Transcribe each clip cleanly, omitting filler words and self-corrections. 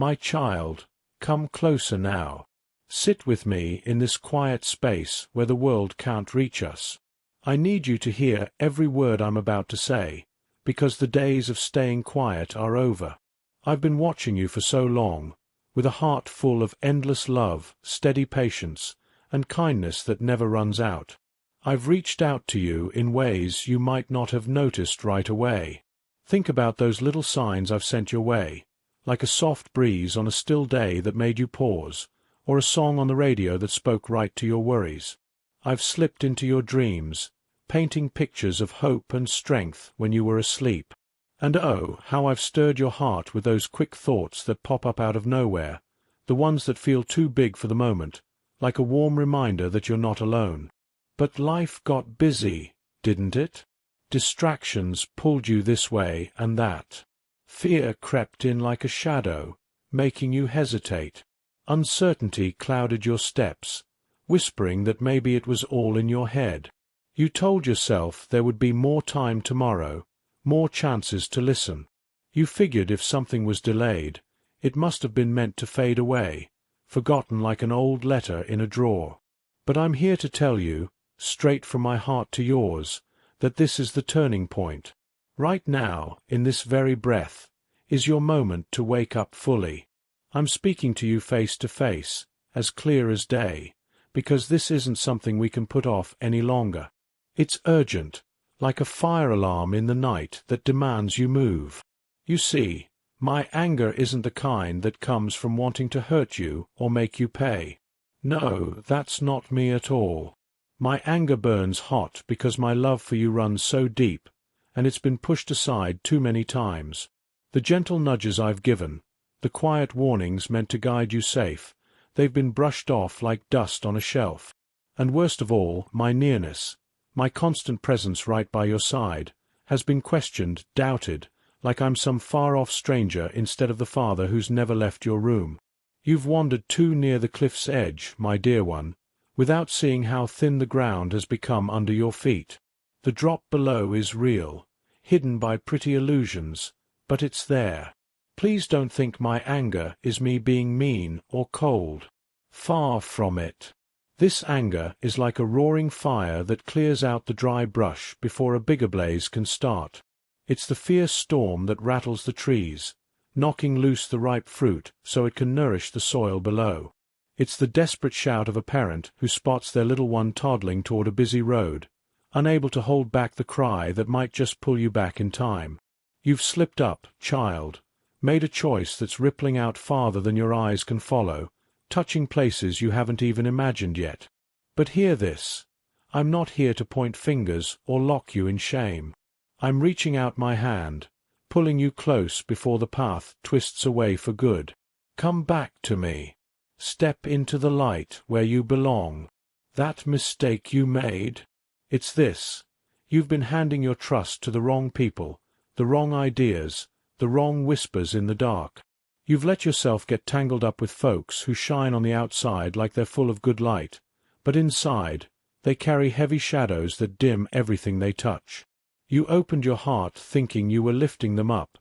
My child, come closer now. Sit with me in this quiet space where the world can't reach us. I need you to hear every word I'm about to say, because the days of staying quiet are over. I've been watching you for so long, with a heart full of endless love, steady patience, and kindness that never runs out. I've reached out to you in ways you might not have noticed right away. Think about those little signs I've sent your way, like a soft breeze on a still day that made you pause, or a song on the radio that spoke right to your worries. I've slipped into your dreams, painting pictures of hope and strength when you were asleep. And oh, how I've stirred your heart with those quick thoughts that pop up out of nowhere, the ones that feel too big for the moment, like a warm reminder that you're not alone. But life got busy, didn't it? Distractions pulled you this way and that. Fear crept in like a shadow, making you hesitate. Uncertainty clouded your steps, whispering that maybe it was all in your head. You told yourself there would be more time tomorrow, more chances to listen. You figured if something was delayed, it must have been meant to fade away, forgotten like an old letter in a drawer. But I'm here to tell you, straight from my heart to yours, that this is the turning point. Right now, in this very breath, is your moment to wake up fully. I'm speaking to you face to face, as clear as day, because this isn't something we can put off any longer. It's urgent, like a fire alarm in the night that demands you move. You see, my anger isn't the kind that comes from wanting to hurt you or make you pay. No, that's not me at all. My anger burns hot because my love for you runs so deep, and it's been pushed aside too many times. The gentle nudges I've given, the quiet warnings meant to guide you safe, they've been brushed off like dust on a shelf. And worst of all, my nearness, my constant presence right by your side, has been questioned, doubted, like I'm some far-off stranger instead of the father who's never left your room. You've wandered too near the cliff's edge, my dear one, without seeing how thin the ground has become under your feet. The drop below is real, hidden by pretty illusions, but it's there. Please don't think my anger is me being mean or cold. Far from it. This anger is like a roaring fire that clears out the dry brush before a bigger blaze can start. It's the fierce storm that rattles the trees, knocking loose the ripe fruit so it can nourish the soil below. It's the desperate shout of a parent who spots their little one toddling toward a busy road, unable to hold back the cry that might just pull you back in time. You've slipped up, child, made a choice that's rippling out farther than your eyes can follow, touching places you haven't even imagined yet. But hear this. I'm not here to point fingers or lock you in shame. I'm reaching out my hand, pulling you close before the path twists away for good. Come back to me. Step into the light where you belong. That mistake you made? It's this. You've been handing your trust to the wrong people, the wrong ideas, the wrong whispers in the dark. You've let yourself get tangled up with folks who shine on the outside like they're full of good light, but inside, they carry heavy shadows that dim everything they touch. You opened your heart thinking you were lifting them up,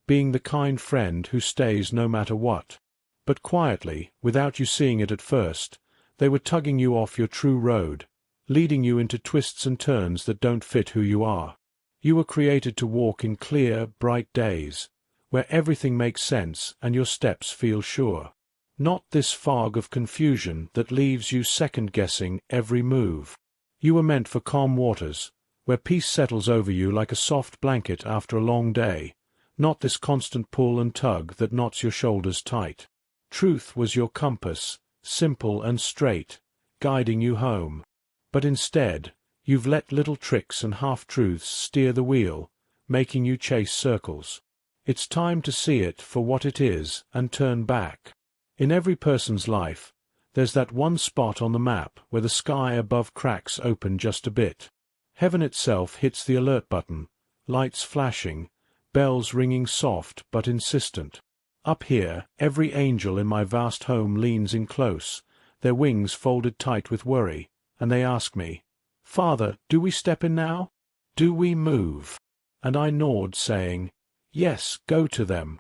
being the kind friend who stays no matter what. But quietly, without you seeing it at first, they were tugging you off your true road, leading you into twists and turns that don't fit who you are. You were created to walk in clear, bright days, where everything makes sense and your steps feel sure. Not this fog of confusion that leaves you second-guessing every move. You were meant for calm waters, where peace settles over you like a soft blanket after a long day, not this constant pull and tug that knots your shoulders tight. Truth was your compass, simple and straight, guiding you home. But instead, you've let little tricks and half-truths steer the wheel, making you chase circles. It's time to see it for what it is and turn back. In every person's life, there's that one spot on the map where the sky above cracks open just a bit. Heaven itself hits the alert button, lights flashing, bells ringing soft but insistent. Up here, every angel in my vast home leans in close, their wings folded tight with worry, and they ask me, "Father, do we step in now? Do we move?" And I nod, saying, "Yes, go to them.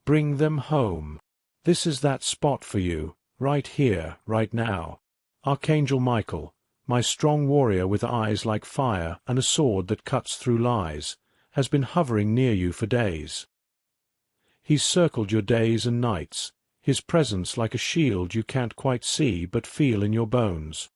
Bring them home." This is that spot for you, right here, right now. Archangel Michael, my strong warrior with eyes like fire and a sword that cuts through lies, has been hovering near you for days. He's circled your days and nights, his presence like a shield you can't quite see but feel in your bones.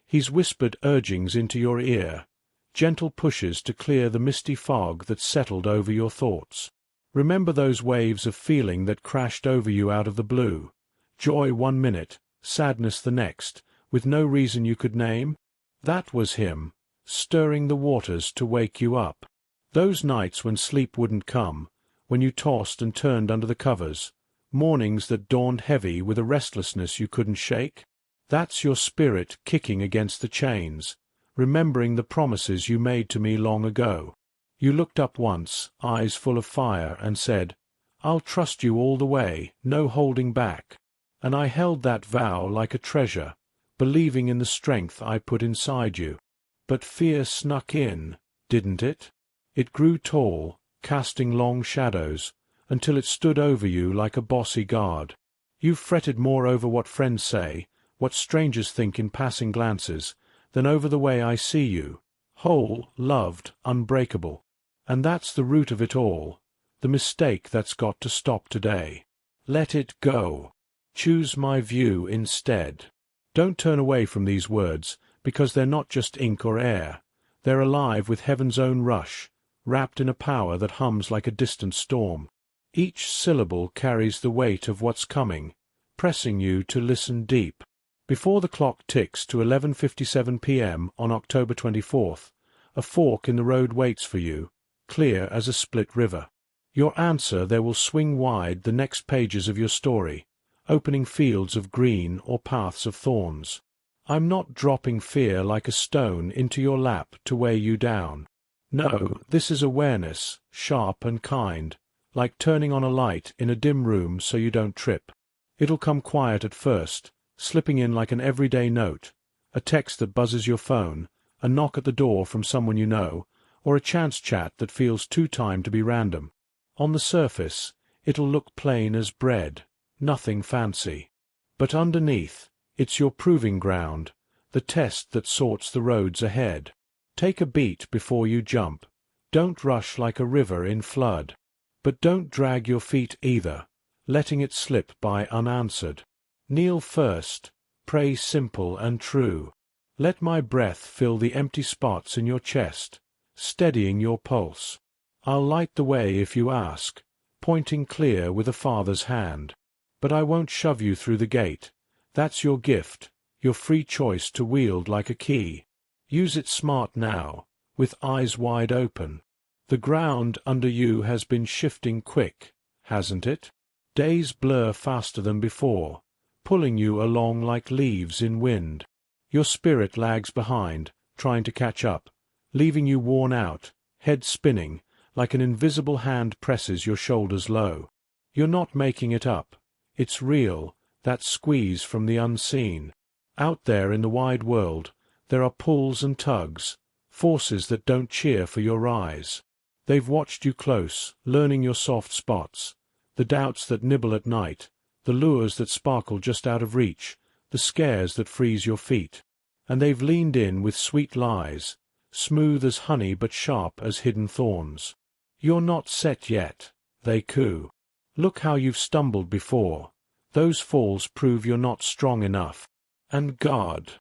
He's whispered urgings into your ear, gentle pushes to clear the misty fog that's settled over your thoughts. Remember those waves of feeling that crashed over you out of the blue, joy one minute, sadness the next, with no reason you could name? That was him, stirring the waters to wake you up. Those nights when sleep wouldn't come, when you tossed and turned under the covers, mornings that dawned heavy with a restlessness you couldn't shake? That's your spirit kicking against the chains, remembering the promises you made to me long ago. You looked up once, eyes full of fire, and said, "I'll trust you all the way, no holding back." And I held that vow like a treasure, believing in the strength I put inside you. But fear snuck in, didn't it? It grew tall, casting long shadows, until it stood over you like a bossy guard. You've fretted more over what friends say, what strangers think in passing glances, than over the way I see you, whole, loved, unbreakable. And that's the root of it all, the mistake that's got to stop today. Let it go. Choose my view instead. Don't turn away from these words, because they're not just ink or air. They're alive with heaven's own rush, wrapped in a power that hums like a distant storm. Each syllable carries the weight of what's coming, pressing you to listen deep. Before the clock ticks to 11:57 p.m. on October 24th, a fork in the road waits for you, clear as a split river. Your answer there will swing wide the next pages of your story, opening fields of green or paths of thorns. I'm not dropping fear like a stone into your lap to weigh you down. No, this is awareness, sharp and kind, like turning on a light in a dim room so you don't trip. It'll come quiet at first, slipping in like an everyday note, a text that buzzes your phone, a knock at the door from someone you know, or a chance chat that feels too timed to be random. On the surface, it'll look plain as bread, nothing fancy. But underneath, it's your proving ground, the test that sorts the roads ahead. Take a beat before you jump. Don't rush like a river in flood. But don't drag your feet either, letting it slip by unanswered. Kneel first, pray simple and true. Let my breath fill the empty spots in your chest, steadying your pulse. I'll light the way if you ask, pointing clear with a father's hand. But I won't shove you through the gate. That's your gift, your free choice to wield like a key. Use it smart now, with eyes wide open. The ground under you has been shifting quick, hasn't it? Days blur faster than before, pulling you along like leaves in wind. Your spirit lags behind, trying to catch up, leaving you worn out, head spinning, like an invisible hand presses your shoulders low. You're not making it up. It's real, that squeeze from the unseen. Out there in the wide world, there are pulls and tugs, forces that don't cheer for your rise. They've watched you close, learning your soft spots, the doubts that nibble at night, the lures that sparkle just out of reach, the scares that freeze your feet. And they've leaned in with sweet lies, smooth as honey but sharp as hidden thorns. You're not set yet, they coo. Look how you've stumbled before. Those falls prove you're not strong enough. And God,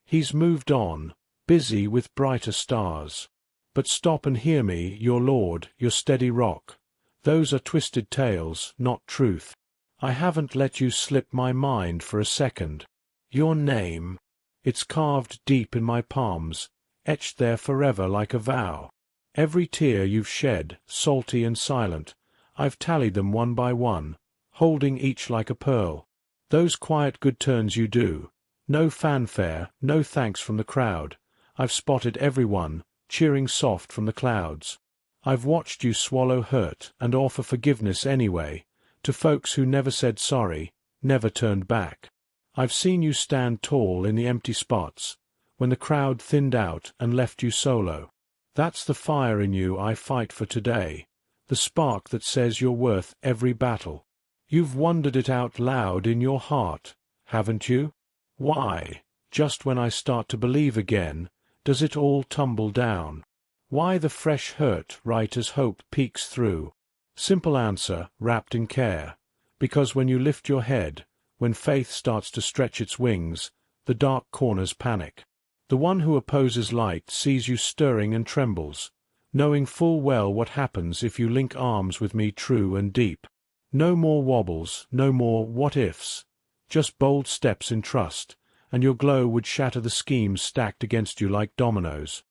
He's moved on, busy with brighter stars. But stop and hear me, your Lord, your steady rock. Those are twisted tales, not truth. I haven't let you slip my mind for a second. Your name, it's carved deep in my palms, etched there forever like a vow. Every tear you've shed, salty and silent, I've tallied them one by one, holding each like a pearl. Those quiet good turns you do, no fanfare, no thanks from the crowd. I've spotted every one, cheering soft from the clouds. I've watched you swallow hurt and offer forgiveness anyway, to folks who never said sorry, never turned back. I've seen you stand tall in the empty spots, when the crowd thinned out and left you solo. That's the fire in you I fight for today, the spark that says you're worth every battle. You've wondered it out loud in your heart, haven't you? Why, just when I start to believe again, does it all tumble down? Why the fresh hurt right as hope peeks through? Simple answer, wrapped in care. Because when you lift your head, when faith starts to stretch its wings, the dark corners panic. The one who opposes light sees you stirring and trembles, knowing full well what happens if you link arms with me true and deep. No more wobbles, no more what-ifs, just bold steps in trust, and your glow would shatter the schemes stacked against you like dominoes.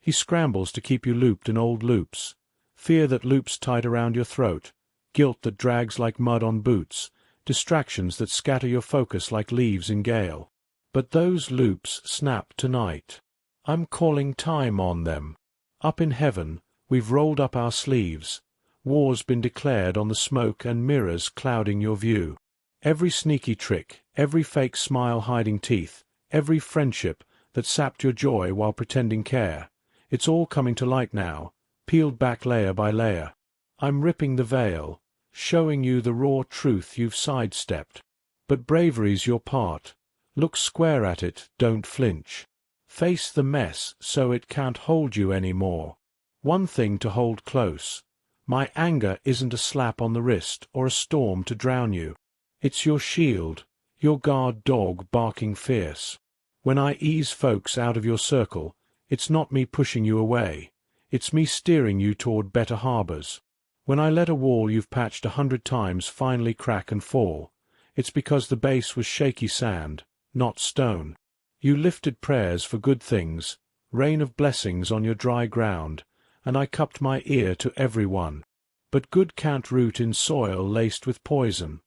He scrambles to keep you looped in old loops, fear that loops tight around your throat, guilt that drags like mud on boots, distractions that scatter your focus like leaves in gale. But those loops snap tonight. I'm calling time on them. Up in heaven, we've rolled up our sleeves. War's been declared on the smoke and mirrors clouding your view. Every sneaky trick, every fake smile hiding teeth, every friendship that sapped your joy while pretending care, it's all coming to light now, peeled back layer by layer. I'm ripping the veil, showing you the raw truth you've sidestepped. But bravery's your part. Look square at it, don't flinch. Face the mess so it can't hold you anymore. One thing to hold close. My anger isn't a slap on the wrist or a storm to drown you. It's your shield, your guard dog barking fierce. When I ease folks out of your circle, it's not me pushing you away. It's me steering you toward better harbors. When I let a wall you've patched 100 times finally crack and fall, it's because the base was shaky sand, not stone. You lifted prayers for good things, rain of blessings on your dry ground, and I cupped my ear to every one. But good can't root in soil laced with poison.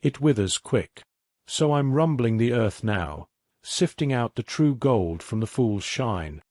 It withers quick. So I'm rumbling the earth now, sifting out the true gold from the fool's shine.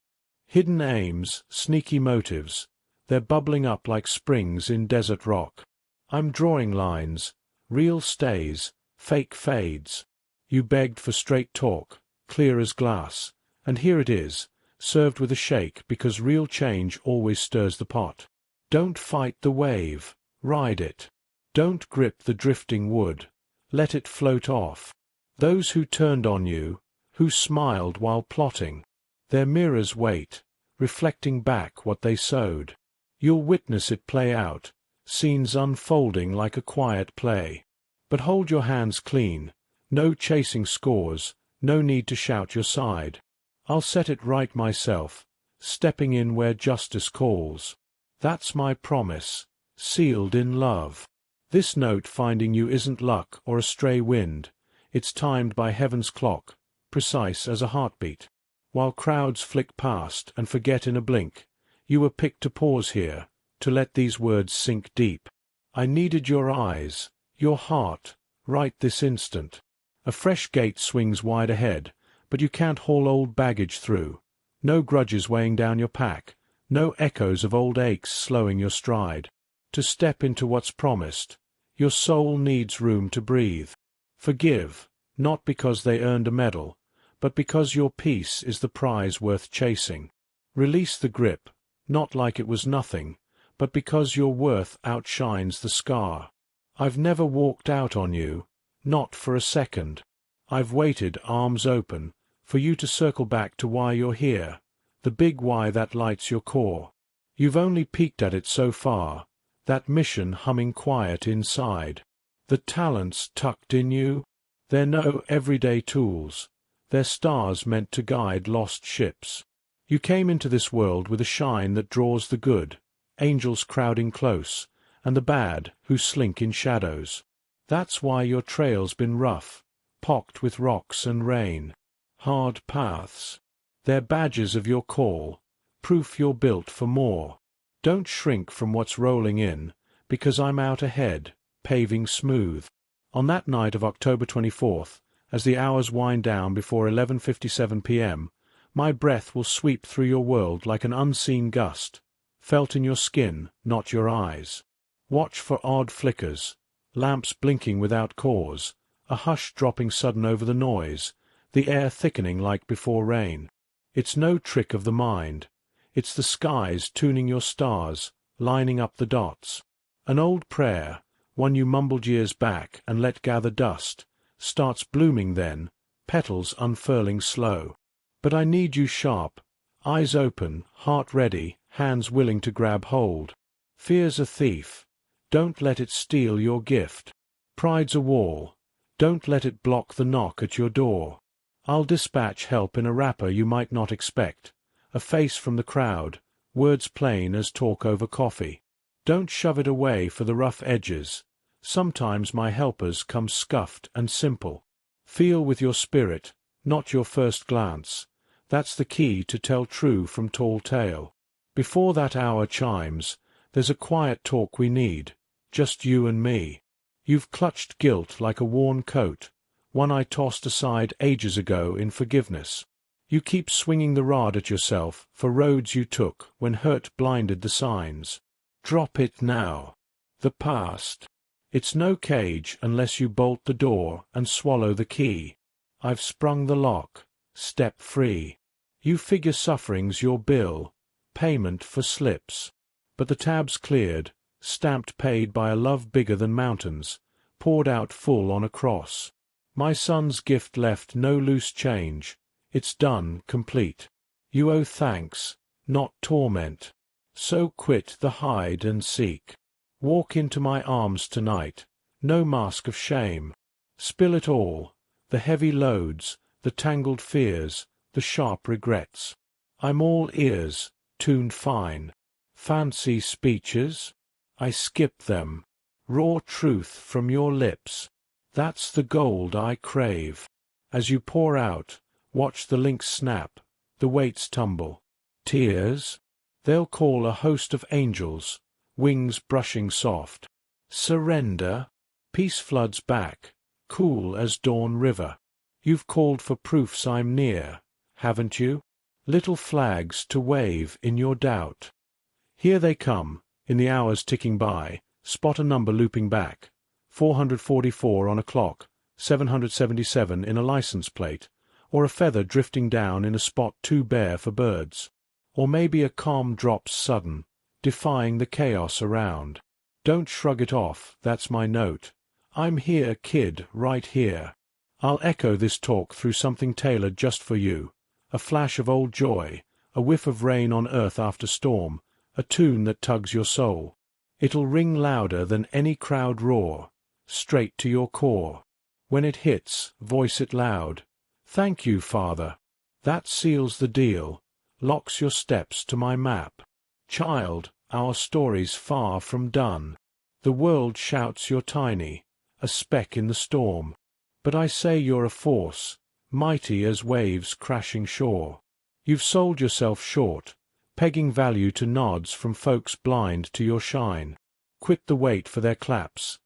Hidden aims, sneaky motives, they're bubbling up like springs in desert rock. I'm drawing lines, real stays, fake fades. You begged for straight talk, clear as glass, and here it is, served with a shake because real change always stirs the pot. Don't fight the wave, ride it. Don't grip the drifting wood, let it float off. Those who turned on you, who smiled while plotting, their mirrors wait, reflecting back what they sowed. You'll witness it play out, scenes unfolding like a quiet play. But hold your hands clean, no chasing scores, no need to shout your side. I'll set it right myself, stepping in where justice calls. That's my promise, sealed in love. This note finding you isn't luck or a stray wind. It's timed by heaven's clock, precise as a heartbeat. While crowds flick past and forget in a blink, you were picked to pause here, to let these words sink deep. I needed your eyes, your heart, right this instant. A fresh gate swings wide ahead, but you can't haul old baggage through. No grudges weighing down your pack, no echoes of old aches slowing your stride. To step into what's promised, your soul needs room to breathe. Forgive, not because they earned a medal, but because your peace is the prize worth chasing. Release the grip, not like it was nothing, but because your worth outshines the scar. I've never walked out on you, not for a second. I've waited, arms open, for you to circle back to why you're here, the big why that lights your core. You've only peeked at it so far, that mission humming quiet inside. The talents tucked in you, they're no everyday tools, they're stars meant to guide lost ships. You came into this world with a shine that draws the good, angels crowding close, and the bad who slink in shadows. That's why your trail's been rough, pocked with rocks and rain. Hard paths. They're badges of your call, proof you're built for more. Don't shrink from what's rolling in, because I'm out ahead, paving smooth. On that night of October 24th, as the hours wind down before 11:57 p.m., my breath will sweep through your world like an unseen gust, felt in your skin, not your eyes. Watch for odd flickers, lamps blinking without cause, a hush dropping sudden over the noise, the air thickening like before rain. It's no trick of the mind. It's the skies tuning your stars, lining up the dots. An old prayer, one you mumbled years back and let gather dust, starts blooming then, petals unfurling slow. But I need you sharp, eyes open, heart ready, hands willing to grab hold. Fear's a thief, don't let it steal your gift. Pride's a wall, don't let it block the knock at your door. I'll dispatch help in a wrapper you might not expect, a face from the crowd, words plain as talk over coffee. Don't shove it away for the rough edges. Sometimes my helpers come scuffed and simple. Feel with your spirit, not your first glance. That's the key to tell true from tall tale. Before that hour chimes, there's a quiet talk we need, just you and me. You've clutched guilt like a worn coat, one I tossed aside ages ago in forgiveness. You keep swinging the rod at yourself for roads you took when hurt blinded the signs. Drop it now. The past. It's no cage unless you bolt the door and swallow the key. I've sprung the lock. Step free. You figure suffering's your bill, payment for slips. But the tab's cleared, stamped paid by a love bigger than mountains, poured out full on a cross. My son's gift left no loose change. It's done, complete. You owe thanks, not torment. So quit the hide and seek. Walk into my arms tonight, no mask of shame. Spill it all, the heavy loads, the tangled fears, the sharp regrets. I'm all ears, tuned fine. Fancy speeches? I skip them. Raw truth from your lips. That's the gold I crave. As you pour out, watch the links snap, the weights tumble. Tears? They'll call a host of angels, wings brushing soft. Surrender? Peace floods back, cool as dawn river. You've called for proofs I'm near, haven't you? Little flags to wave in your doubt. Here they come, in the hours ticking by. Spot a number looping back. 444 on a clock, 777 in a license plate, or a feather drifting down in a spot too bare for birds. Or maybe a calm drops sudden, defying the chaos around. Don't shrug it off, that's my note. I'm here, kid, right here. I'll echo this talk through something tailored just for you. A flash of old joy, a whiff of rain on earth after storm, a tune that tugs your soul. It'll ring louder than any crowd roar, straight to your core. When it hits, voice it loud. Thank you, Father. That seals the deal, locks your steps to my map. Child, our story's far from done. The world shouts you're tiny, a speck in the storm. But I say you're a force, mighty as waves crashing shore. You've sold yourself short, pegging value to nods from folks blind to your shine. Quit the wait for their claps.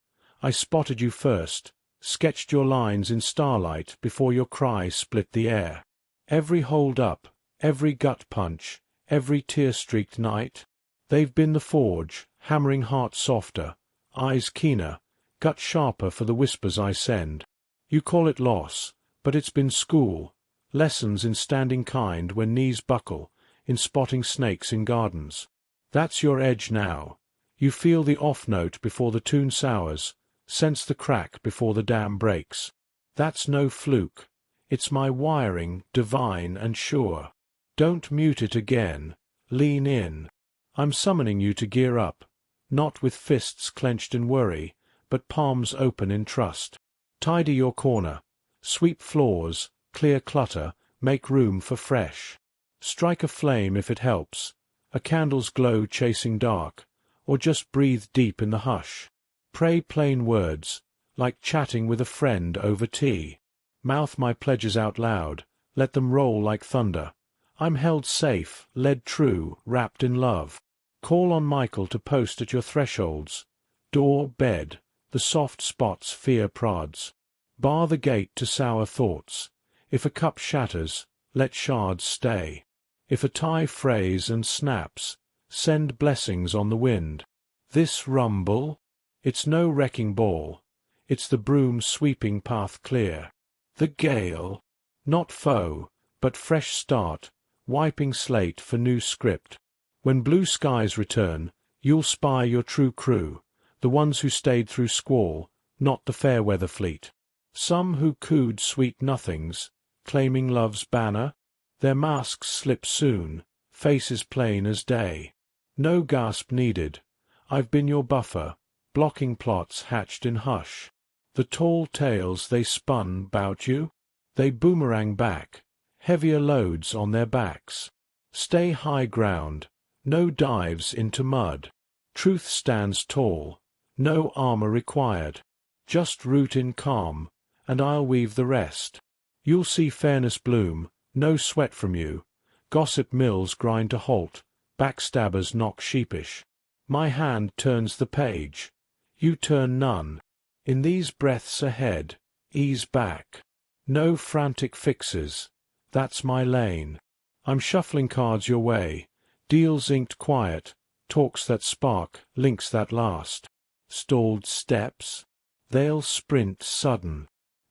I spotted you first, sketched your lines in starlight before your cry split the air. Every hold-up, every gut punch, every tear-streaked night, they've been the forge, hammering hearts softer, eyes keener, gut sharper for the whispers I send. You call it loss, but it's been school, lessons in standing kind when knees buckle, in spotting snakes in gardens. That's your edge now. You feel the off-note before the tune sours, sense the crack before the dam breaks. That's no fluke. It's my wiring, divine and sure. Don't mute it again. Lean in. I'm summoning you to gear up, not with fists clenched in worry, but palms open in trust. Tidy your corner. Sweep floors, clear clutter, make room for fresh. Strike a flame if it helps, a candle's glow chasing dark, or just breathe deep in the hush. Pray plain words, like chatting with a friend over tea. Mouth my pledges out loud, let them roll like thunder. I'm held safe, led true, wrapped in love. Call on Michael to post at your thresholds. Door, bed, the soft spots fear prods. Bar the gate to sour thoughts. If a cup shatters, let shards stay. If a tie frays and snaps, send blessings on the wind. This rumble? It's no wrecking ball. It's the broom sweeping path clear. The gale? Not foe, but fresh start, wiping slate for new script. When blue skies return, you'll spy your true crew, the ones who stayed through squall, not the fair weather fleet. Some who cooed sweet nothings, claiming love's banner, their masks slip soon, faces plain as day. No gasp needed, I've been your buffer, blocking plots hatched in hush. The tall tales they spun bout you, they boomerang back, heavier loads on their backs. Stay high ground, no dives into mud. Truth stands tall, no armor required. Just root in calm, and I'll weave the rest. You'll see fairness bloom, no sweat from you. Gossip mills grind to halt, backstabbers knock sheepish. My hand turns the page, you turn none. In these breaths ahead, ease back. No frantic fixes, that's my lane. I'm shuffling cards your way, deals inked quiet, talks that spark, links that last. Stalled steps, they'll sprint sudden.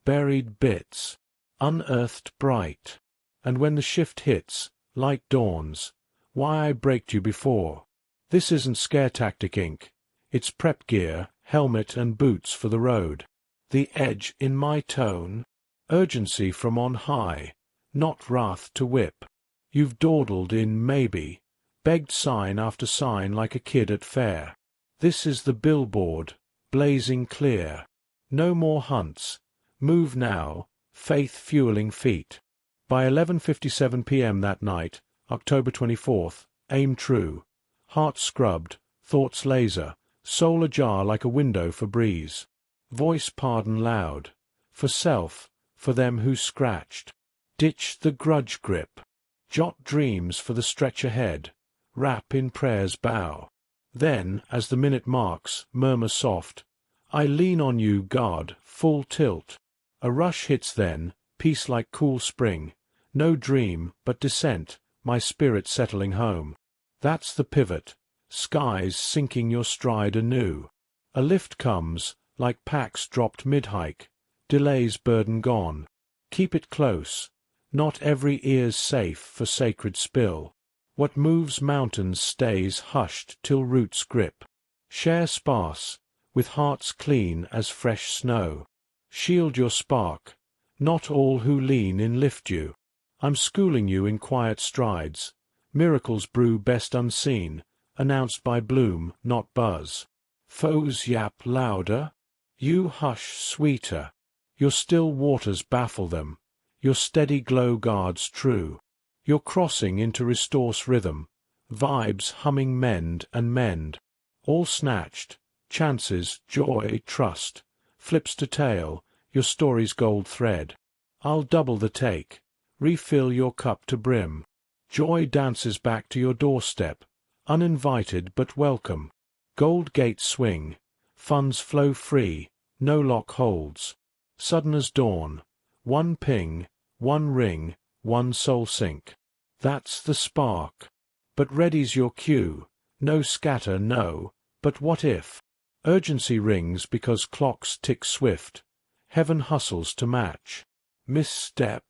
Buried bits, unearthed bright. And when the shift hits, light dawns. Why I braked you before. This isn't scare tactic ink. It's prep gear, helmet and boots for the road. The edge in my tone, urgency from on high, not wrath to whip. You've dawdled in maybe, begged sign after sign like a kid at fair. This is the billboard, blazing clear. No more hunts. Move now, faith-fueling feet. By 11:57 p.m. that night, October 24th, aim true. Heart scrubbed, thoughts laser, soul ajar like a window for breeze. Voice pardon loud. For self, for them who scratched. Ditch the grudge grip. Jot dreams for the stretch ahead. Wrap in prayer's bow. Then, as the minute marks, murmur soft, I lean on you, God, full tilt. A rush hits then, peace like cool spring. No dream, but descent, my spirit settling home. That's the pivot, skies sinking your stride anew. A lift comes, like packs dropped mid-hike, delay's burden gone. Keep it close, not every ear's safe for sacred spill. What moves mountains stays hushed till roots grip. Share sparse, with hearts clean as fresh snow. Shield your spark, not all who lean in lift you. I'm schooling you in quiet strides. Miracles brew best unseen, announced by bloom, not buzz. Foes yap louder, you hush sweeter. Your still waters baffle them, your steady glow guards true. Your crossing into restore's rhythm, vibes humming mend and mend. All snatched, chances, joy, trust, flips to tail, your story's gold thread. I'll double the take, refill your cup to brim. Joy dances back to your doorstep, uninvited but welcome. Gold gates swing, funds flow free, no lock holds. Sudden as dawn, one ping, one ring, one soul sink. That's the spark. But ready's your cue, no scatter, no, but what if? Urgency rings because clocks tick swift. Heaven hustles to match. Misstep?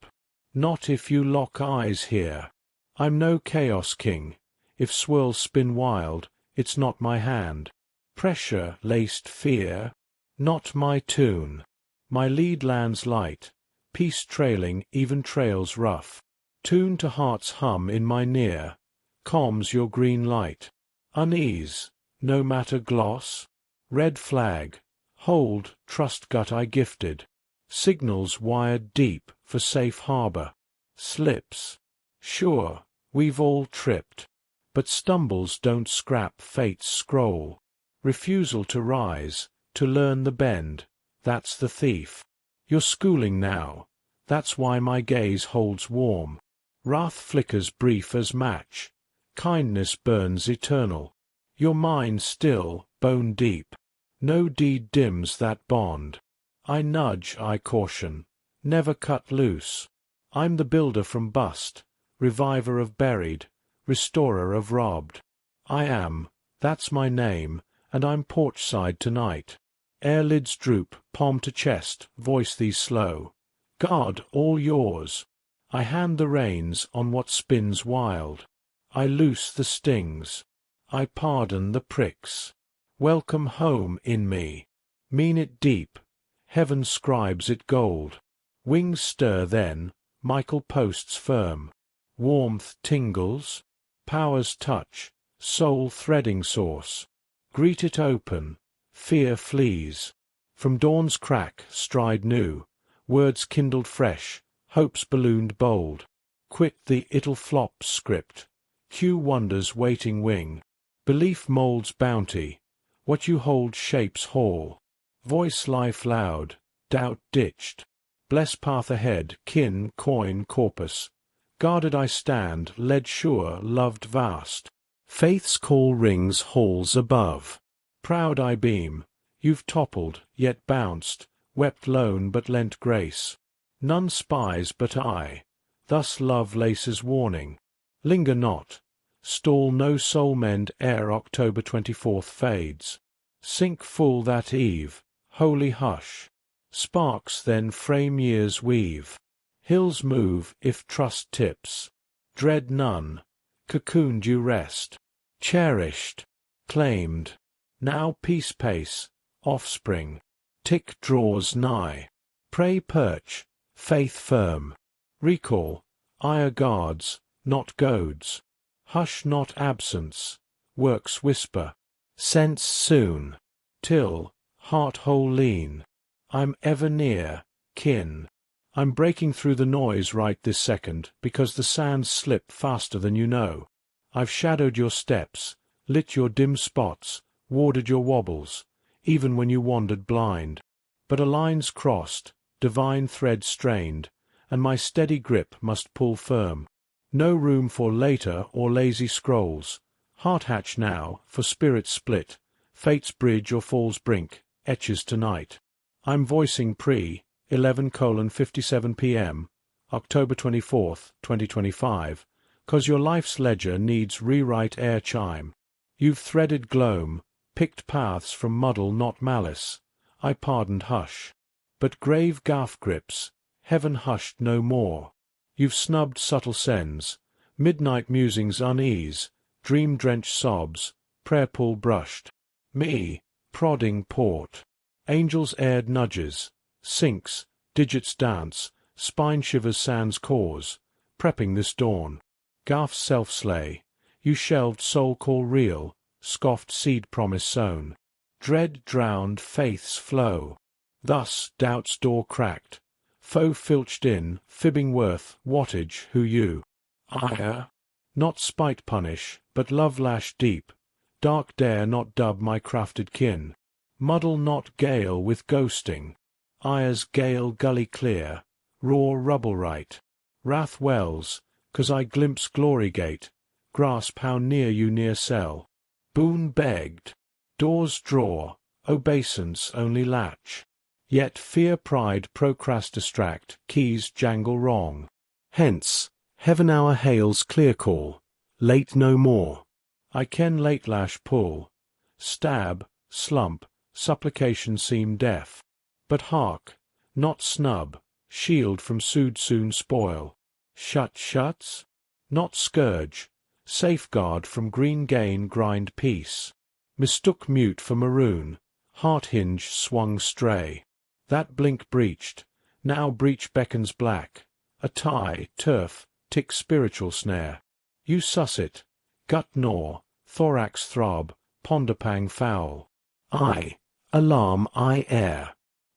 Not if you lock eyes here. I'm no chaos king. If swirls spin wild, it's not my hand. Pressure laced fear, not my tune. My lead lands light, peace trailing even trails rough. Tune to heart's hum in my near, calms your green light. Unease, no matter gloss. Red flag, hold, trust gut I gifted. Signals wired deep for safe harbor. Slips, sure, we've all tripped. But stumbles don't scrap fate's scroll. Refusal to rise, to learn the bend, that's the thief. You're schooling now, that's why my gaze holds warm. Wrath flickers brief as match, kindness burns eternal. Your mind still, bone deep, no deed dims that bond. I nudge, I caution, never cut loose. I'm the builder from bust, reviver of buried, restorer of robbed. I am, that's my name, and I'm porch-side tonight. Ere lids droop, palm to chest, voice these slow. God, all yours. I hand the reins on what spins wild. I loose the stings. I pardon the pricks. Welcome home in me. Mean it deep. Heaven scribes it gold. Wings stir then, Michael posts firm. Warmth tingles. Powers touch. Soul threading source. Greet it open. Fear flees. From dawn's crack stride new. Words kindled fresh. Hopes ballooned bold. Quit the it'll flop script. Cue wonder's waiting wing. Belief molds bounty. What you hold shapes hall. Voice life loud. Doubt ditched. Bless path ahead, kin, coin, corpus. Guarded I stand, led sure, loved vast. Faith's call rings halls above. Proud I beam. You've toppled, yet bounced, wept lone but lent grace. None spies but I. Thus love laces warning. Linger not. Stall no soul mend ere October 24th fades. Sink full that eve. Holy hush. Sparks then frame years weave. Hills move if trust tips. Dread none. Cocooned you rest. Cherished. Claimed. Now peace pace. Offspring. Tick draws nigh. Pray perch. Faith firm. Recall. Ire guards, not goads. Hush not absence. Works whisper. Sense soon. Till, heart whole lean. I'm ever near, kin. I'm breaking through the noise right this second, because the sands slip faster than you know. I've shadowed your steps, lit your dim spots, warded your wobbles, even when you wandered blind. But a line's crossed, divine thread strained, and my steady grip must pull firm. No room for later or lazy scrolls. Heart hatch now, for spirit split. Fate's bridge or fall's brink, etches tonight. I'm voicing 11:57 p.m., October 24th, 2025, 'cause your life's ledger needs rewrite air chime. You've threaded gloam, picked paths from muddle not malice. I pardoned hush. But grave gaff grips, heaven hushed no more. You've snubbed subtle sends, midnight musings unease, dream-drenched sobs, prayer pool brushed. Me, prodding port. Angels aired nudges, sinks, digits dance, spine shivers sans cause, prepping this dawn. Gaff's self-slay, you shelved soul call real, scoffed seed promise sown. Dread drowned faith's flow. Thus doubt's door cracked. Foe filched in, fibbing worth, wattage, who you. Ire. Not spite punish, but love lash deep. Dark dare not dub my crafted kin. Muddle not gale with ghosting. Ire's gale gully clear. Roar rubble right. Wrath wells, 'cause I glimpse glory gate. Grasp how near you near sell. Boon begged. Doors draw. Obeisance only latch. Yet fear pride procrast distract. Keys jangle wrong. Hence, heaven hour hails clear call. Late no more. I ken late lash pull. Stab, slump, supplication seem deaf. But hark, not snub, shield from soon spoil. Shut shuts? Not scourge, safeguard from green gain grind peace. Mistook mute for maroon, heart hinge swung stray. That blink breached, now breach beckons black. A tie, turf, tick spiritual snare. You suss it, gut gnaw, thorax throb, ponderpang foul. I, alarm I air.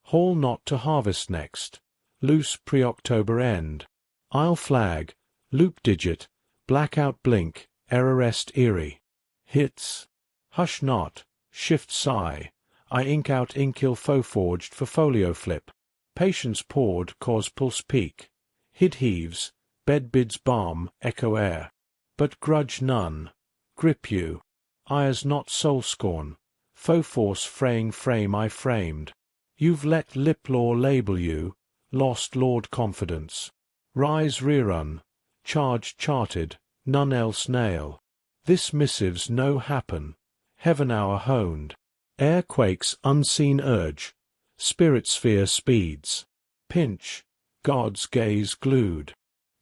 Haul not to harvest next. Loose pre-October end. I'll flag, loop digit, blackout blink, error rest eerie. Hits. Hush not, shift sigh. I ink out inkill foe forged for folio flip. Patience poured cause pulse peak. Hid heaves, bed bids balm, echo air. But grudge none. Grip you. Ires not soul scorn. Foe force fraying frame I framed. You've let lip law label you. Lost Lord confidence. Rise rerun. Charge charted. None else nail. This missive's no happen. Heaven hour honed. Air quakes unseen urge. Spirit sphere speeds. Pinch. God's gaze glued.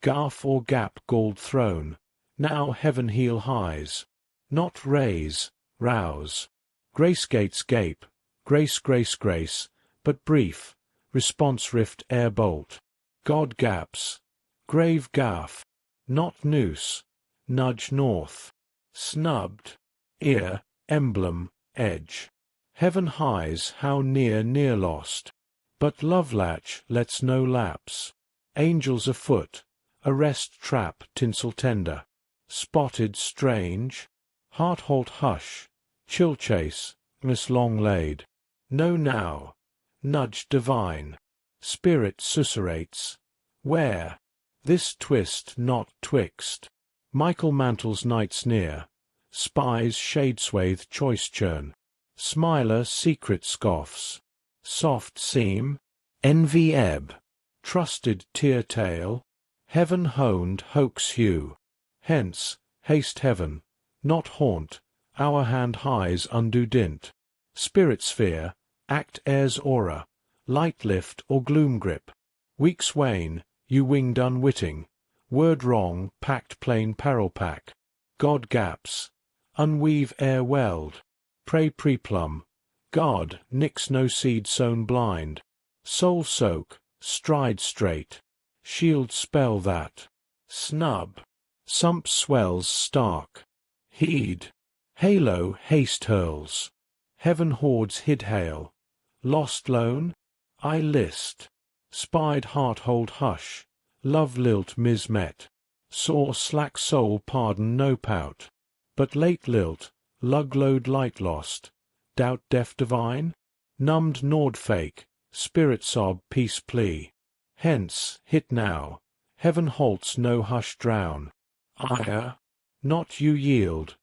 Gaff or gap galled throne. Now heaven heel highs. Not raise. Rouse. Grace gates gape, grace grace grace, but brief, response rift air bolt. God gaps, grave gaff, not noose, nudge north, snubbed, ear, emblem, edge. Heaven highs how near near lost, but love latch lets no lapse. Angels afoot, arrest trap tinsel tender, spotted strange, heart halt hush, chill chase, miss long laid. Know now, nudge divine, spirit susurrates, where? This twist not twixt. Michael mantles nights near, spies shade swathed choice churn, smiler secret scoffs, soft seam, envy ebb, trusted tear tale, heaven honed hoax hue. Hence, haste heaven, not haunt, our hand highs undue dint. Spirit sphere, act air's aura, light lift or gloom grip. Weeks wane, you winged unwitting, word wrong, packed plain peril pack. God gaps, unweave air weld, pray preplum, God nix no seed sown blind. Soul soak, stride straight, shield spell that, snub, sump swells stark, heed, halo haste hurls, heaven hoards hid hail, lost lone, I list, spied heart hold hush, love lilt mis met, saw slack soul pardon no pout, but late lilt, lug load light lost, doubt deaf divine, numbed gnawed fake, spirit sob peace plea. Hence, hit now, heaven halts no hush drown. Ire, not you yield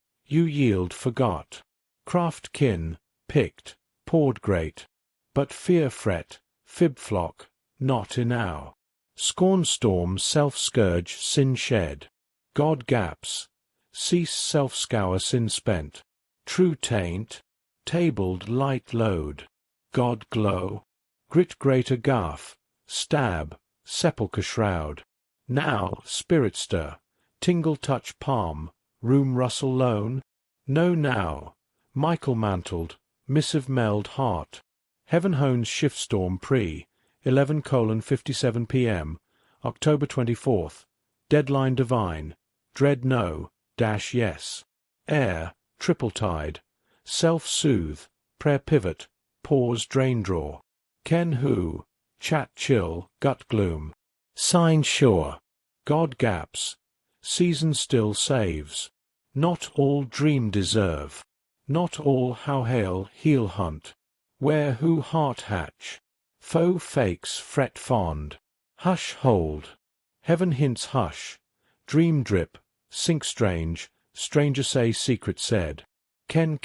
forgot. Craft kin, picked, poured great, but fear fret, fib flock, not enow. Scorn storm self scourge sin shed. God gaps, cease self scour sin spent. True taint, tabled light load. God glow, grit greater gaff, stab, sepulchre shroud. Now spirit stir, tingle touch palm, room rustle lone. Know now, Michael mantled, missive meld heart. Heaven hones shift storm pre, 11:57 p.m., October 24th. Deadline divine, dread no, dash yes. Air, triple tide, self-soothe, prayer pivot, pause drain draw. Ken who, chat chill, gut gloom. Sign sure, God gaps, season still saves. Not all dream deserve, not all how hail heel hunt. Where who heart hatch, foe fakes fret fond. Hush hold, heaven hints hush, dream drip, sink strange, stranger say secret said. Ken,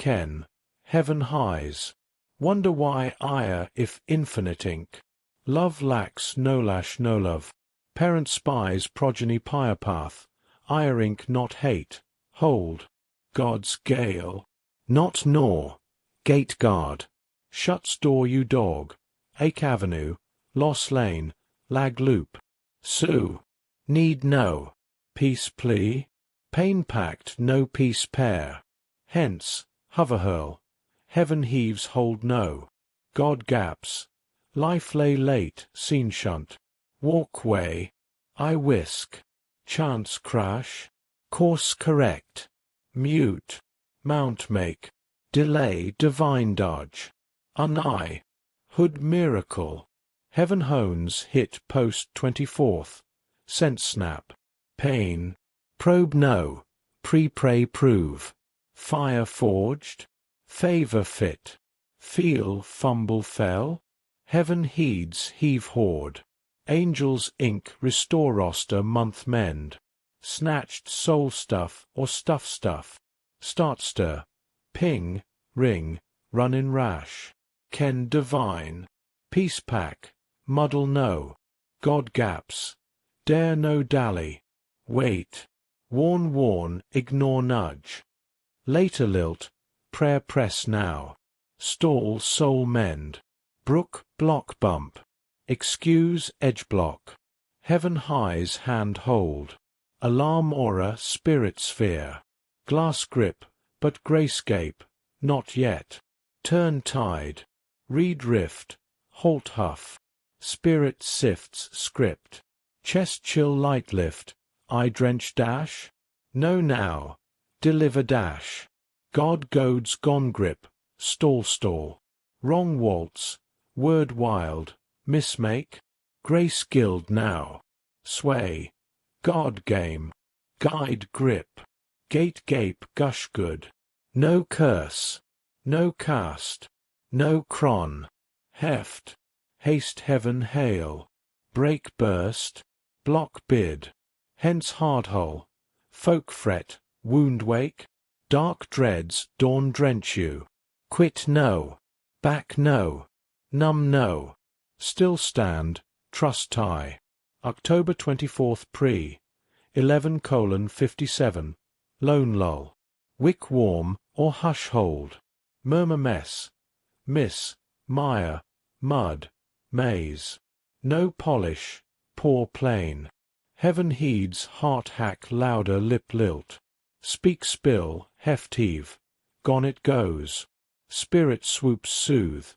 heaven highs, wonder why ire if infinite ink. Love lacks no lash no love, parent spies progeny pyropath, ire ink not hate, hold, God's gale, not gnaw, gate guard, shuts door you dog, Ake Avenue, Loss Lane, Lag Loop, sue, need no, peace plea, pain packed no peace pair. Hence, hover hurl, heaven heaves hold no, God gaps, life lay late, scene shunt, walkway, I whisk, chance crash, course correct, mute, mount make, delay divine dodge, uneye, hood miracle, heaven hones hit post 24th, sense snap, pain, probe no, pre-pray prove, fire forged, favor fit, feel fumble fell, heaven heeds heave hoard, angels ink restore roster month mend, snatched soul stuff or stuff, start stir, ping, ring, run in rash, ken divine, peace pack, muddle no, God gaps, dare no dally, wait, warn, ignore nudge, later lilt, prayer press now, stall soul mend, brook block bump, excuse edge block, heaven highs hand hold, alarm aura spirit sphere, glass grip, but grayscape, not yet, Turn tide, read rift, halt huff, spirit sifts script, chest chill light lift, eye drench dash, no now, deliver dash, God goads gone grip, stall, wrong waltz, word wild, mismake, grace guild now, sway, God game, guide grip, gate gape gush good, no curse, no cast, no cron, heft, haste heaven hail, break burst, block bid, hence hardhull, folk fret, wound wake, dark dreads dawn drench you, quit no, back no, numb no, still stand, trust tie. October 24th pre. 11:57, lone lull, wick warm or hush hold, murmur mess, miss, mire, mud, maze, no polish, poor plain, heaven heeds heart hack louder lip lilt, speak spill, heft heave, gone it goes, spirit swoops soothe,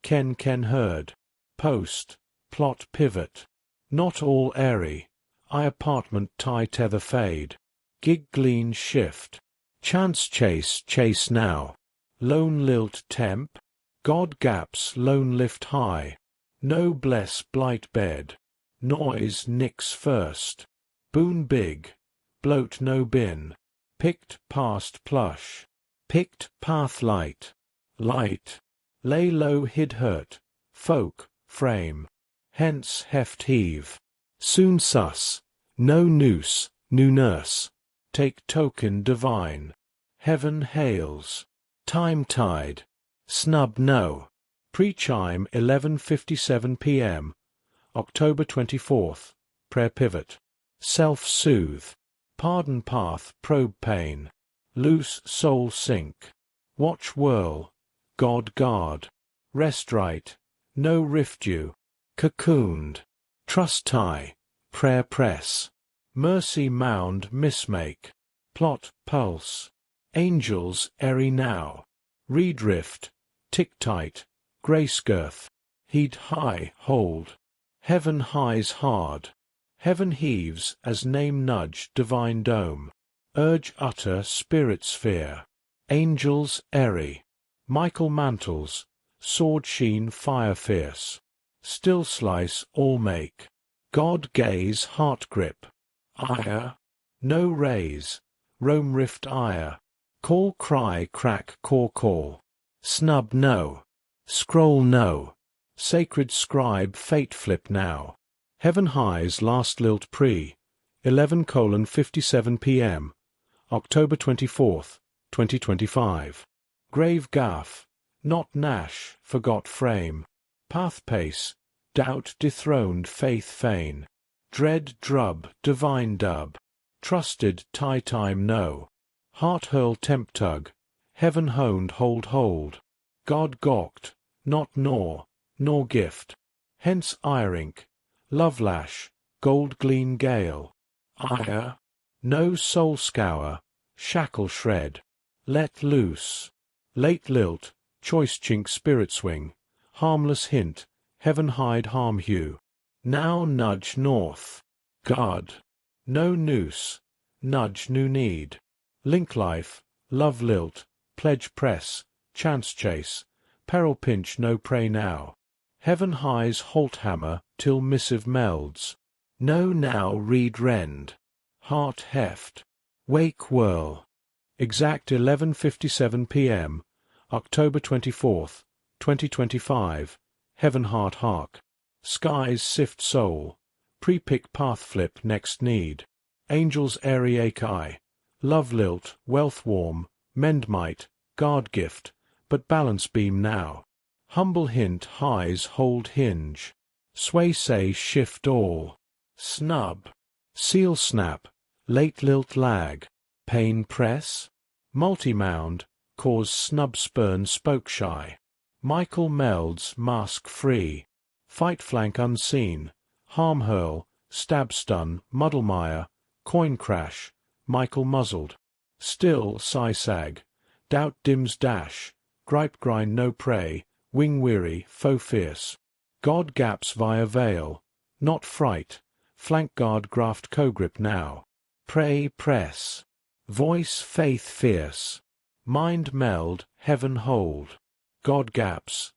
ken heard, post, plot pivot, not all airy, I apartment tie tether fade, gig glean shift, chance chase now, lone lilt temp, God gaps lone lift high, no bless blight bed, noise nix first, boon big, bloat no bin, picked past plush, picked path light, lay low hid hurt, folk, frame, hence heft heave, soon sus, no noose, new nurse, take token divine, heaven hails, time tide, snub no, pre-chime 11:57 p.m., October 24th, prayer pivot, self-soothe, pardon path probe pain, loose soul sink, watch whirl, God guard, rest right, no rift you, cocooned, trust tie, prayer press, mercy mound mismake, plot pulse, angels airy now, reed rift, tick tight, grace girth, heat high hold, heaven highs hard, heaven heaves as name nudge divine dome, urge utter spirit sphere, angels airy, Michael mantles, sword sheen fire fierce, still slice all make, God gaze heart grip, ire, no raise, Rome rift ire, call cry crack call, snub no, scroll no, sacred scribe fate flip now, heaven highs last lilt pre. 11:57 p.m., October 24th, 2025. Grave gaff, not Nash, forgot frame, path pace, doubt dethroned faith feign, dread drub divine dub, trusted tie time no, heart hurl temp tug, heaven honed hold, God gawked, not nor gift, hence irink, love lash, gold glean gale, ire, no soul scour, shackle shred, let loose, late lilt, choice chink spirit swing, harmless hint, heaven hide harm hue, now nudge north, God, no noose, nudge new need, link life, love lilt, pledge press, chance chase, peril pinch no prey now, heaven highs halt hammer till missive melds, no now reed rend, heart heft, wake whirl, exact 11:57 p.m., October 24th, 2025, heaven heart hark, skies sift soul, pre-pick path flip next need, angels airy eye, love lilt, wealth warm, mend might, guard gift, but balance beam now, humble hint highs hold hinge, sway say shift all, snub, seal snap, late lilt lag, pain press, multi-mound, cause snub spurn spoke shy, Michael melds mask free, fight flank unseen, harm hurl, stab stun, muddlemire, coin crash, Michael muzzled, still sigh sag, doubt dims dash, gripe grind no prey, wing weary, foe fierce. God gaps via veil, not fright, flank guard graft co-grip now. Pray press, voice faith fierce, mind meld, heaven hold. God gaps,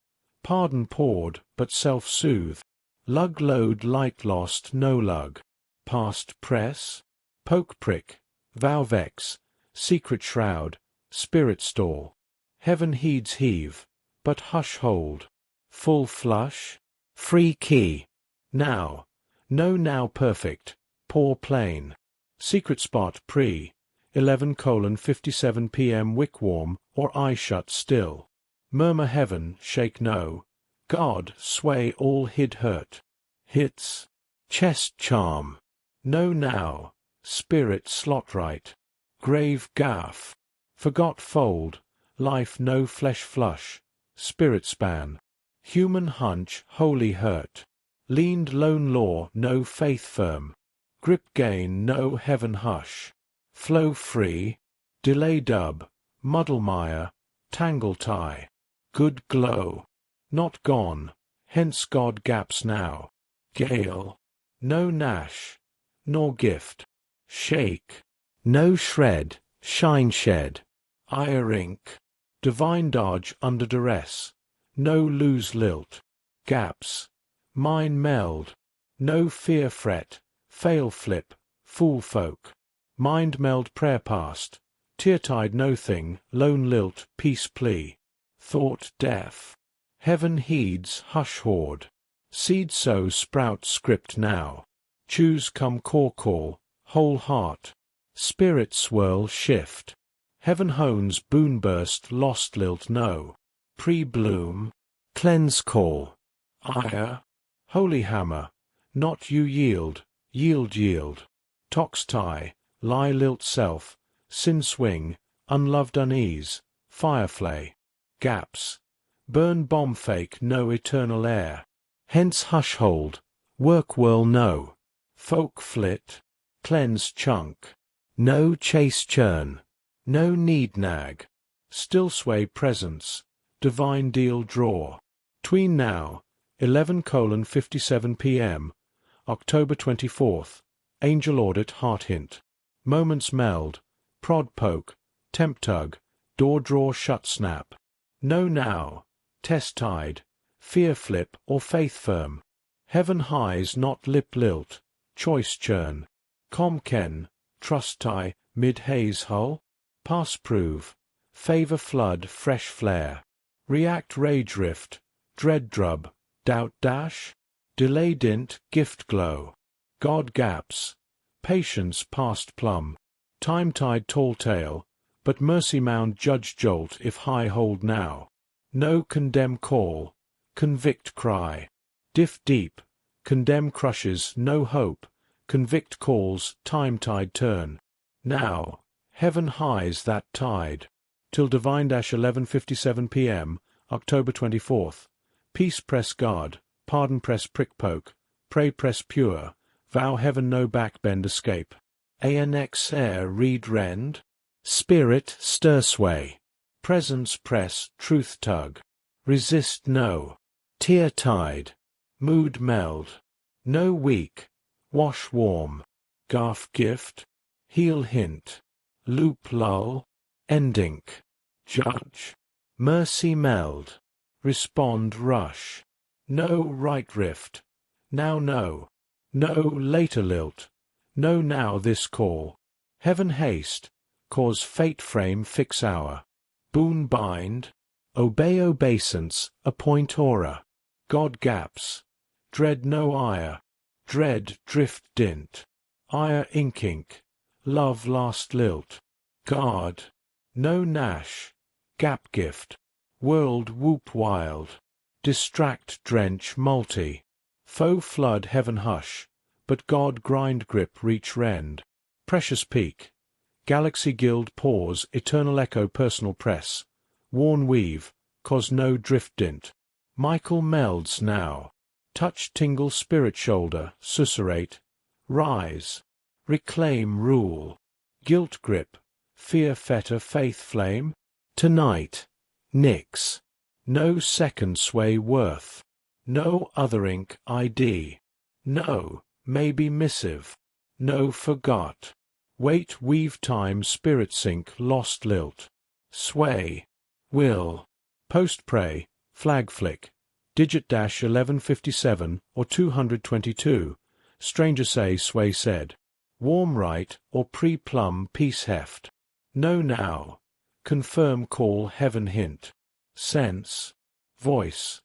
pardon poured but self-soothe, lug load light lost no lug. Past press, poke prick, vow vex, secret shroud, spirit stall. Heaven heeds heave, but hush hold. Full flush, free key. Now, no now perfect, poor plain. Secret spot pre, 11:57 PM wick warm or eye shut still. Murmur heaven, shake no. God, sway all hid hurt. Hits, chest charm. No now, spirit slot right. Grave gaff, forgot fold, life no flesh flush, spirit span. Human hunch wholly hurt. Leaned lone law no faith firm. Grip gain no heaven hush. Flow free, delay dub, muddle mire, tangle tie. Good glow, not gone, hence God gaps now. Gale, no nash, nor gift. Shake, no shred, shine shed. Ire ink, divine dodge under duress. No lose lilt. Gaps, mine meld. No fear fret, fail flip, fool folk. Mind meld prayer past. Tear-tide no thing, lone lilt, peace plea. Thought deaf. Heaven heeds hush hoard. Seed sow sprout script now. Choose come core call, whole heart. Spirit swirl shift. Heaven hones boon burst lost lilt no. Pre-bloom, cleanse call. Ire, holy hammer, not you yield, yield. Tox tie, lie lilt self, sin swing, unloved unease, fireflay. Gaps, burn bomb fake no eternal air. Hence hush hold, work whirl no. Folk flit, cleanse chunk. No chase churn, no need nag. Still sway presence, divine deal draw. Tween now, 11:57 PM, October 24th. Angel audit heart hint. Moments meld, prod poke, temp tug, door draw shut snap. No now, test tide, fear flip or faith firm. Heaven highs not lip lilt, choice churn. Comken, trust tie, mid haze hull. Pass prove, favor flood fresh flare. React rage rift, dread drub, doubt dash. Delay dint, gift glow. God gaps, patience past plumb. Time tide tall tale, but mercy mound judge jolt if high hold now. No condemn call, convict cry. Diff deep, condemn crushes no hope. Convict calls time tide turn. Now, heaven highs that tide. Till divine dash 11:57 PM, October 24th. Peace press guard, pardon press prick poke, pray press pure, vow heaven no backbend escape. Anx air read rend, spirit stir sway, presence press truth tug, resist no, tear tide, mood meld, no weak, wash warm, gaff gift, heel hint, loop lull, endink, judge, mercy meld, respond rush. No right rift, now no later lilt, no now this call. Heaven haste, cause fate frame fix hour. Boon bind, obey obeisance, appoint aura. God gaps, dread no ire, dread drift dint. Ire ink, love last lilt. Guard, no nash, gap gift, world whoop wild. Distract drench multi. Foe flood heaven hush, but God grind grip reach rend. Precious peak. Galaxy guild pause eternal echo personal press. Worn weave, cause no drift dint. Michael melds now. Touch tingle spirit shoulder, susurrate. Rise. Reclaim rule. Guilt grip. Fear fetter faith flame. Tonight. Nix. No second sway worth. No other ink ID. No, maybe missive. No forgot. Wait weave time spirit sync lost lilt. Sway. Will. Post pray, flag flick. Digit dash 1157 or 222. Stranger say sway said. Warm right or pre-plum peace heft. No now. Confirm call heaven hint. Sense. Voice.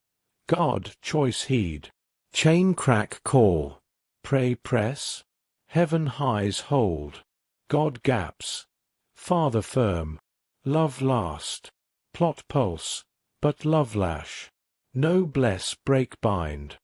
God choice heed. Chain crack call. Pray press. Heaven highs hold. God gaps. Father firm. Love last. Plot pulse. But love lash. No bless break bind.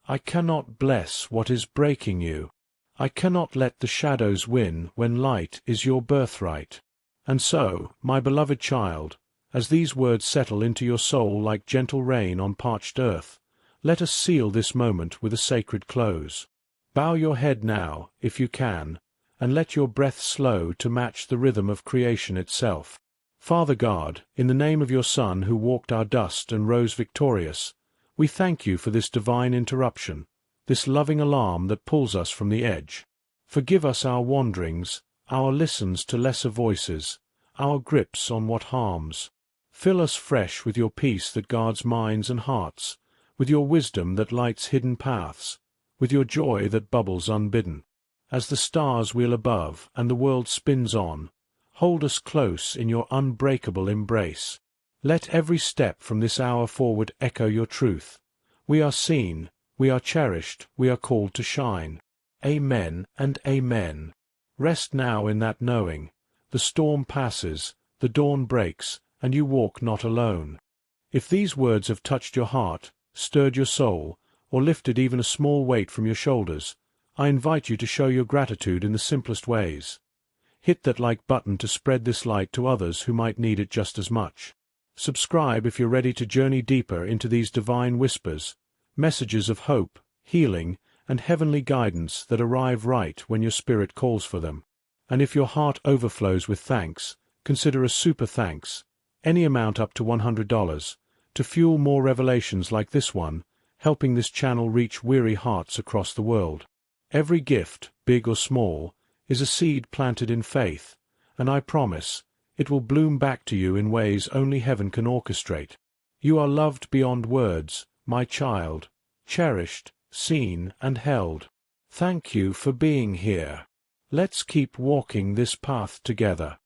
I cannot bless what is breaking you. I cannot let the shadows win when light is your birthright. And so, my beloved child, as these words settle into your soul like gentle rain on parched earth, let us seal this moment with a sacred close. Bow your head now, if you can, and let your breath slow to match the rhythm of creation itself. Father God, in the name of your Son who walked our dust and rose victorious, we thank you for this divine interruption, this loving alarm that pulls us from the edge. Forgive us our wanderings, our listens to lesser voices, our grips on what harms. Fill us fresh with your peace that guards minds and hearts, with your wisdom that lights hidden paths, with your joy that bubbles unbidden. As the stars wheel above and the world spins on, hold us close in your unbreakable embrace. Let every step from this hour forward echo your truth. We are seen, we are cherished, we are called to shine. Amen and amen. Rest now in that knowing. The storm passes, the dawn breaks, and you walk not alone. If these words have touched your heart, stirred your soul, or lifted even a small weight from your shoulders, I invite you to show your gratitude in the simplest ways. Hit that like button to spread this light to others who might need it just as much. Subscribe if you're ready to journey deeper into these divine whispers, messages of hope, healing, and heavenly guidance that arrive right when your spirit calls for them. And if your heart overflows with thanks, consider a super thanks, any amount up to $100, to fuel more revelations like this one, helping this channel reach weary hearts across the world. Every gift, big or small, is a seed planted in faith, and I promise, it will bloom back to you in ways only heaven can orchestrate. You are loved beyond words, my child, cherished, seen, and held. Thank you for being here. Let's keep walking this path together.